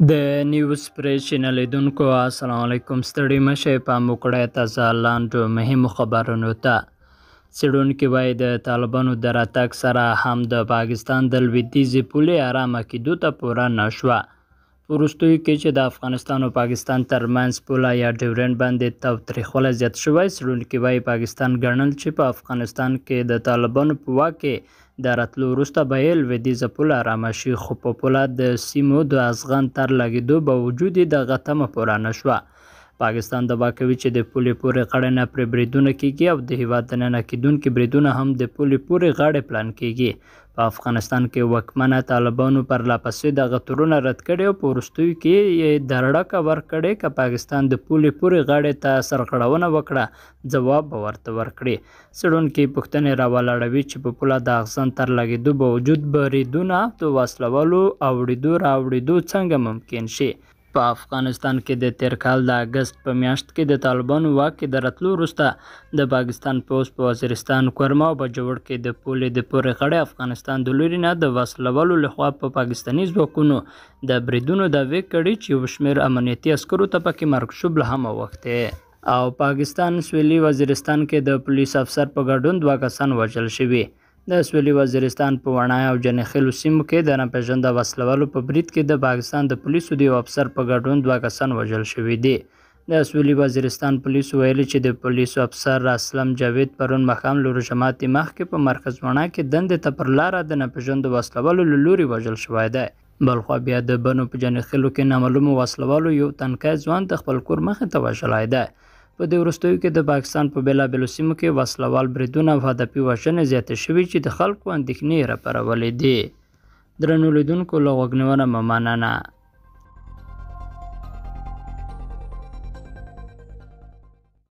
د نیوز پریس چینل لیدونکو السلام علیکم. ستړي مشه پام وکړئ تازه لاندو مهمو خبرونو ته. څېړونکي وایي د طالبانو د راتګ سره هم د پاکستان د لویدیځې پولې ارامه کېدو ته پوره نه شوه. په وروستیو کې چې د افغانستان او پاکستان ترمنځ پوله یا ډیورنډ باندې تاوتریخوالی زیات شوی، څېړونکي وایي پاکستان ګڼل چې په افغانستان کې د طالبانو په واک کې د راتلو وروسته به یې لویدیځه پوله ارامه شي، خو په پوله د سیمو د ازغن تر لګېدو باوجود یې دغه تمه پوره نه شوه. پاکستان دعوا کوي چې د پولې پورې غاړې نه پرې بریدونه کېږي او د هېواد دننه کېدونکي بریدونه هم د پولې پورې غاړې پلان کېږي. په افغانستان کې واکمنه طالبانو پرلهپسې دغه تورونه رد کړي او په وروستیو کې یې درړکه ورکړې که پاکستان د پولې پورې غاړې ته سرغړونه وکړه ځواب به ورته ورکړي. څېړونکي پوښتنې راولاړوي چې په پوله د اغزن تر لګېدو باوجود بریدونه د وسلوالو راوړېدو څنګه ممکن شي. په افغانستان کې د تیر کال د اګست په میاشت کې د طالبانو واک کې د راتلو وروسته د پاکستان پوځ په وزیرستان، کورما او بجوړ کې د پولې د پورې غاړې افغانستان د لوري نه د وسلوالو لخوا په پاکستاني ځواکونو د بریدونو دعوې کړي چې یو شمېر امنیتي عسکرو ته پکې مرګ شوبله هم اوښتې. او پاکستان سویلي وزیرستان کې د پولیس افسر په ګډون 2 کسان وژل شوي. د سویلي وزیرستان په وڼای او جنخیلو سیمو کې د ناپېژانده وسلوالو په برید کې د پاکستان د پولیسو د یو افسر په ګډون 2 کسان وژل شوي دي. د سویلي وزیرستان پولیسو ویلي چې د پولیسو افسر اسلم جاوید پرون ماښام له روژه ماتي مخکې په مرکز وڼای کې دندې ته پر لاره د ناپېژاندو وسلوالو له لوري وژل شوی دی. بلخوا بیا د بنو په جنخیلو کې نامعلومو وسلوالو یو تنکی ځوان د خپل کور مخې ته وژلی دی. په دې وروستیو کې د پاکستان په بېلابېلو سیمو کې وسلوال بریدونه او هدفي وژنې زیاتې شوي چې د خلکو اندېښنې راپارولې دي. درنو لیدونکو له غوږ نیونه مه مننه.